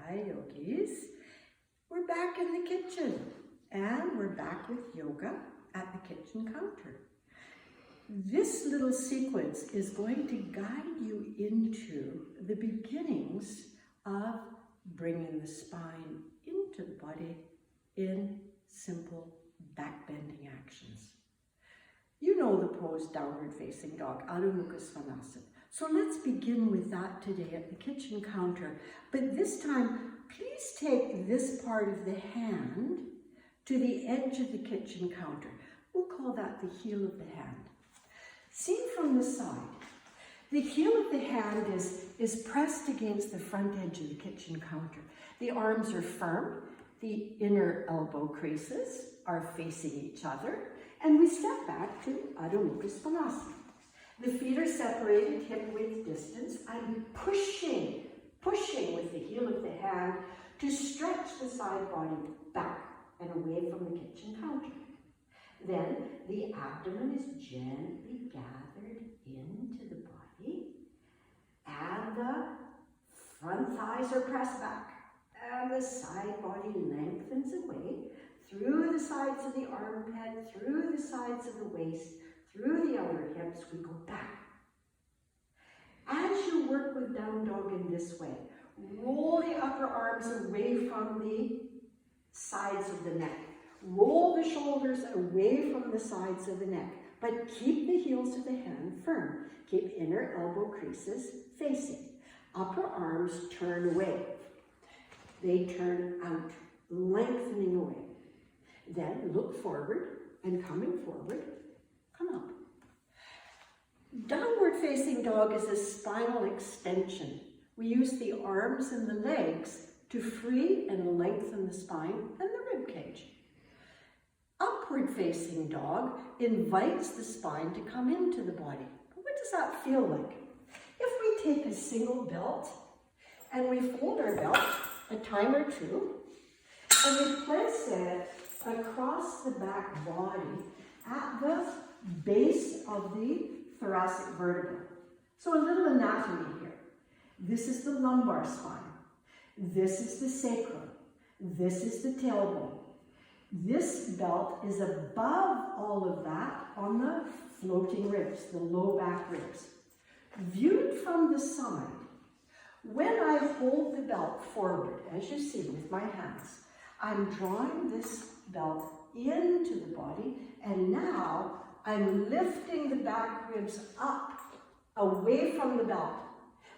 Hi, yogis. We're back in the kitchen and we're back with yoga at the kitchen counter. This little sequence is going to guide you into the beginnings of bringing the spine into the body in simple back bending actions. You know the pose downward facing dog, Adho Mukha Svanasana. So let's begin with that today at the kitchen counter. But this time, please take this part of the hand to the edge of the kitchen counter. We'll call that the heel of the hand. Seen from the side, the heel of the hand is pressed against the front edge of the kitchen counter. The arms are firm, the inner elbow creases are facing each other, and we step back to Adho Mukha Svanasana. The feet are separated hip-width distance. I'm pushing with the heel of the hand to stretch the side body back and away from the kitchen counter. Then the abdomen is gently gathered into the body, and the front thighs are pressed back, and the side body lengthens away through the sides of the armpit, through the sides of the waist, through the outer hips. We go back. As you work with down dog in this way, roll the upper arms away from the sides of the neck. Roll the shoulders away from the sides of the neck, but keep the heels of the hand firm. Keep inner elbow creases facing. Upper arms turn away. They turn out, lengthening away. Then look forward, and coming forward, come up. Downward facing dog is a spinal extension. We use the arms and the legs to free and lengthen the spine and the rib cage. Upward facing dog invites the spine to come into the body. What does that feel like? If we take a single belt and we fold our belt a time or two, and we place it across the back body at the base of the thoracic vertebra. So a little anatomy here. This is the lumbar spine. This is the sacrum. This is the tailbone. This belt is above all of that on the floating ribs, the low back ribs. Viewed from the side, when I hold the belt forward, as you see with my hands, I'm drawing this belt into the body, and now I'm lifting the back ribs up, away from the belt.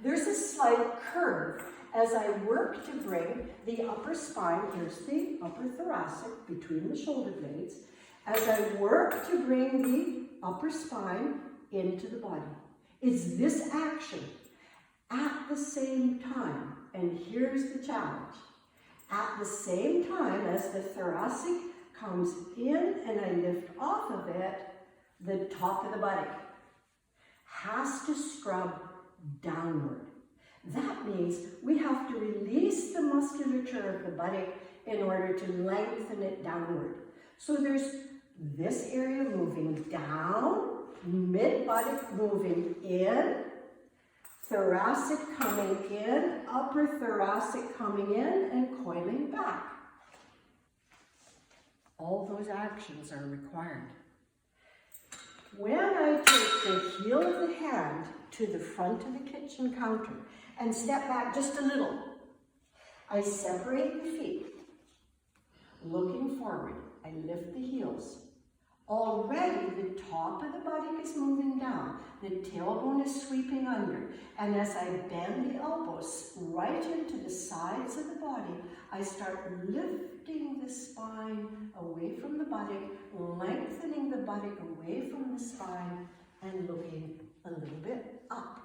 There's a slight curve as I work to bring the upper spine, here's the upper thoracic between the shoulder blades, as I work to bring the upper spine into the body. It's this action at the same time, and here's the challenge. At the same time as the thoracic comes in and I lift off of it, the top of the buttock has to scrub downward. That means we have to release the musculature of the buttock in order to lengthen it downward. So there's this area moving down, mid-buttock moving in, thoracic coming in, upper thoracic coming in, and coiling back. All those actions are required. When I take the heel of the hand to the front of the kitchen counter and step back just a little, I separate the feet. Looking forward, I lift the heels. Already the top of the buttock is moving down, the tailbone is sweeping under, and as I bend the elbows right into the sides of the body, I start lifting the spine away from the buttock, lengthening the buttock away from the spine, and looking a little bit up.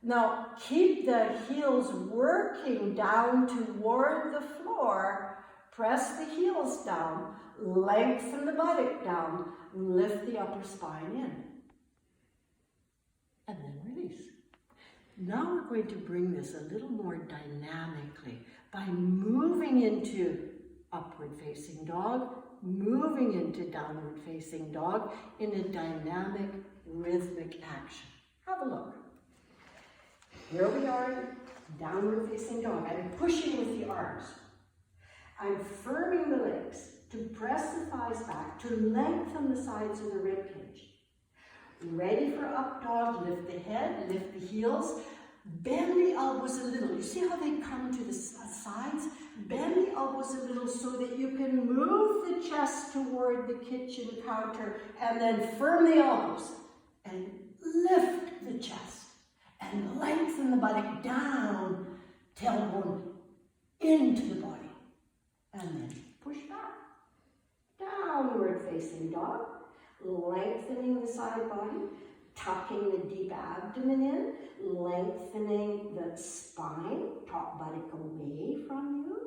Now keep the heels working down toward the floor. Press the heels down, lengthen the buttock down, lift the upper spine in, and then release. Now we're going to bring this a little more dynamically by moving into upward facing dog, moving into downward facing dog in a dynamic, rhythmic action. Have a look. Here we are Downward facing dog. I'm pushing with the arms. I'm firming the legs to press the thighs back, to lengthen the sides of the ribcage. Ready for up dog, lift the head, lift the heels, bend the elbows a little. You see how they come to the sides? Bend the elbows a little so that you can move the chest toward the kitchen counter and then firm the elbows and lift the chest and lengthen the buttock down, tailbone into the body, and then push back. Downward facing dog, lengthening the side body, tucking the deep abdomen in, lengthening the spine, top buttock away from you.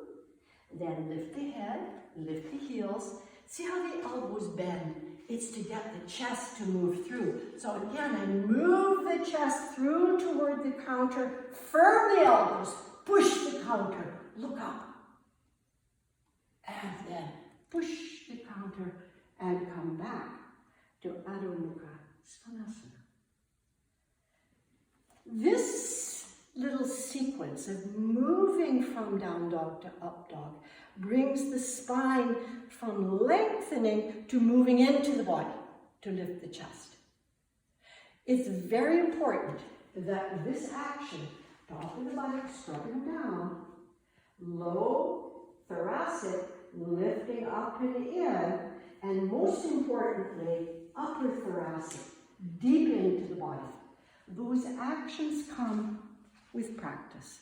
Then lift the head, lift the heels. See how the elbows bend? It's to get the chest to move through. So again, I move the chest through toward the counter, firm the elbows, push the counter, look up. And then push the counter and come back to Adho Mukha Svanasana. This little sequence of moving from down dog to up dog brings the spine from lengthening to moving into the body to lift the chest. It's very important that this action, top of the buttock scrubbing down, low thoracic lifting up and in, and most importantly, upper thoracic deep into the body. Those actions come with practice.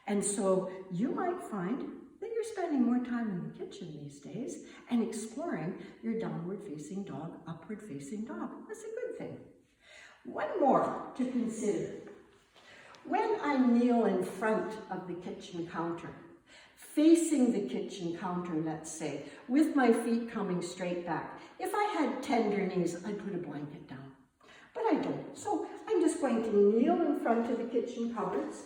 And so you might find that you're spending more time in the kitchen these days and exploring your downward facing dog, upward facing dog. That's a good thing. One more to consider. When I kneel in front of the kitchen counter, facing the kitchen counter, let's say, with my feet coming straight back, if I had tender knees, I'd put a blanket down. But I don't. So I'm just going to kneel in front of the kitchen cupboards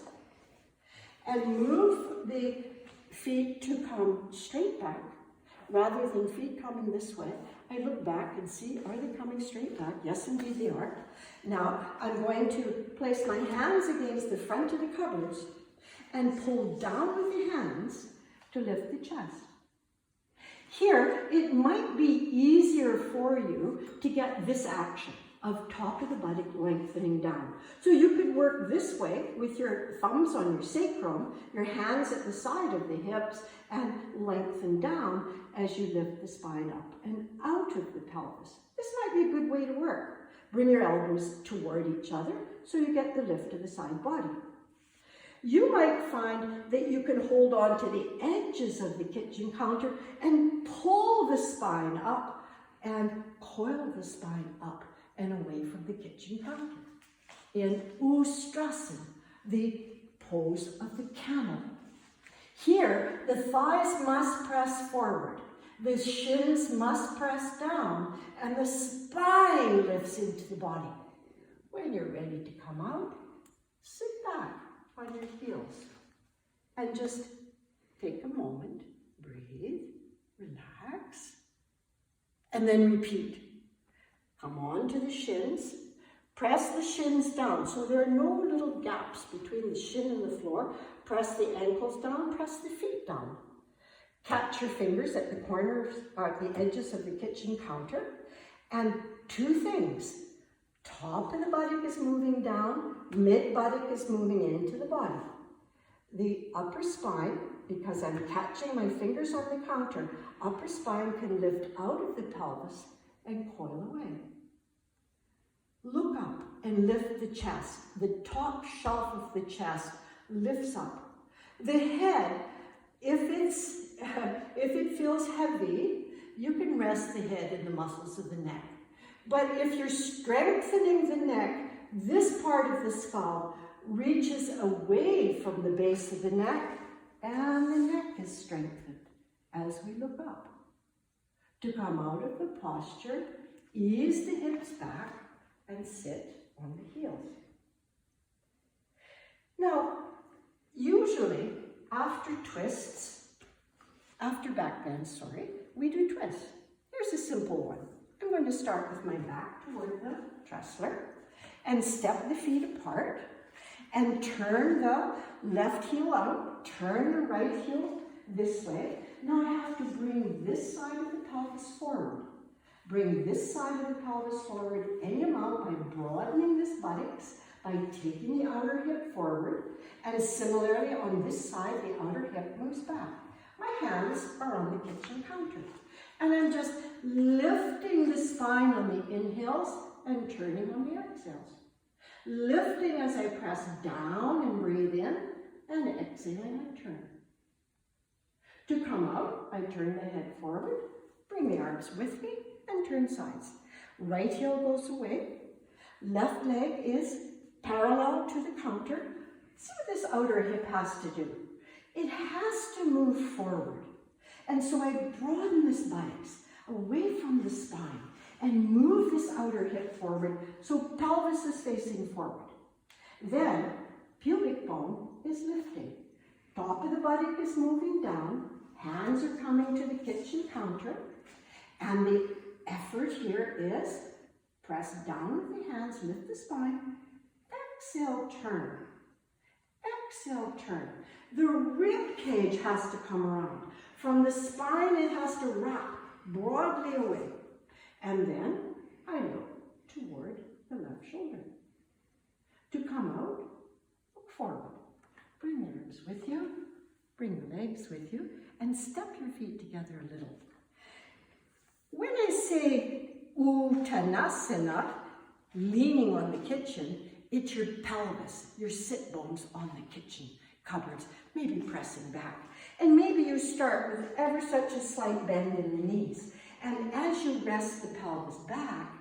and move the feet to come straight back rather than feet coming this way. I look back and see, are they coming straight back? Yes, indeed they are. Now, I'm going to place my hands against the front of the cupboards and pull down with the hands to lift the chest. Here, it might be easier for you to get this action of top of the buttock lengthening down. So you could work this way with your thumbs on your sacrum, your hands at the side of the hips, and lengthen down as you lift the spine up and out of the pelvis. This might be a good way to work. Bring your elbows toward each other so you get the lift of the side body. You might find that you can hold on to the edges of the kitchen counter and pull the spine up and coil the spine up and away from the kitchen counter. In Ustrasana, the pose of the camel. Here, the thighs must press forward, the shins must press down, and the spine lifts into the body. When you're ready to come out, sit back on your heels and just take a moment, breathe, relax, and then repeat. Come on to the shins, press the shins down so there are no little gaps between the shin and the floor. Press the ankles down, press the feet down. Catch your fingers at the corners or at the edges of the kitchen counter. And two things. Top of the buttock is moving down, mid buttock is moving into the body. The upper spine, because I'm catching my fingers on the counter, upper spine can lift out of the pelvis and coil away. Look up and lift the chest. The top shelf of the chest lifts up. The head, if it feels heavy, you can rest the head in the muscles of the neck. But if you're strengthening the neck, this part of the skull reaches away from the base of the neck, and the neck is strengthened as we look up. To come out of the posture, ease the hips back and sit on the heels. Now, usually after back bends, we do twists. Here's a simple one. I'm going to start with my back toward the Tressler and step the feet apart And turn the left heel out, turn the right heel this way. Now I have to bring this side of the pelvis forward. Bring this side of the pelvis forward any amount by broadening this buttocks, by taking the outer hip forward, and similarly on this side, the outer hip moves back. My hands are on the kitchen counter. And I'm just lifting the spine on the inhales and turning on the exhales. Lifting as I press down and breathe in, and exhaling, I turn. To come out, I turn the head forward, bring the arms with me, and turn sides. Right heel goes away. Left leg is parallel to the counter. See what this outer hip has to do. It has to move forward. And so I broaden this buttocks away from the spine and move this outer hip forward so pelvis is facing forward. Then pubic bone is lifting. Top of the buttock is moving down. Hands are coming to the kitchen counter. And the effort here is press down with the hands, lift the spine. Exhale, turn. Exhale, turn. The rib cage has to come around. From the spine, it has to wrap broadly away. And then I look toward the left shoulder. To come out, look forward. Bring the arms with you, bring the legs with you, and step your feet together a little. When I say Uttanasana, leaning on the kitchen, it's your pelvis, your sit bones on the kitchen cupboards, maybe pressing back. And maybe you start with ever such a slight bend in the knees. And as you rest the pelvis back,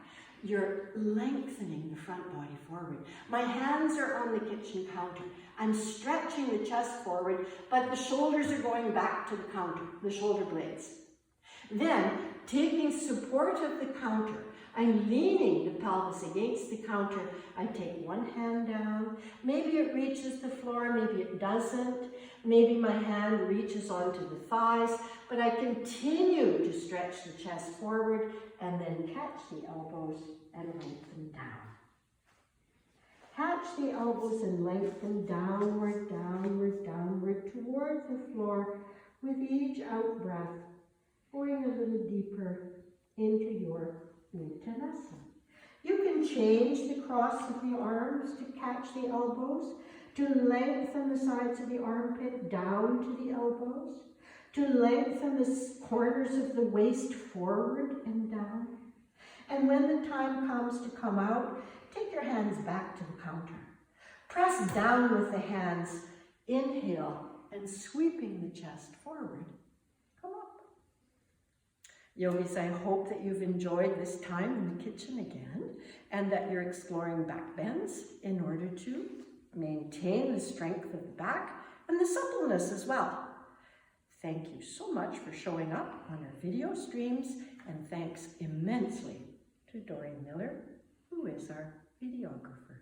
you're lengthening the front body forward. My hands are on the kitchen counter. I'm stretching the chest forward, but the shoulders are going back to the counter, the shoulder blades. Then, taking support of the counter, I'm leaning the pelvis against the counter. I take one hand down. Maybe it reaches the floor, maybe it doesn't. Maybe my hand reaches onto the thighs, but I continue to stretch the chest forward and then catch the elbows and lengthen down. Catch the elbows and lengthen downward, downward, downward toward the floor with each out breath, going a little deeper into your Uttanasana. You can change the cross of the arms to catch the elbows, to lengthen the sides of the armpit down to the elbows, to lengthen the corners of the waist forward and down. And when the time comes to come out, take your hands back to the counter. Press down with the hands, inhale, and sweeping the chest forward. Come up. Yogis, I hope that you've enjoyed this time in the kitchen again, and that you're exploring back bends in order to maintain the strength of the back and the suppleness as well. Thank you so much for showing up on our video streams, and thanks immensely to Doreen Miller, who is our videographer.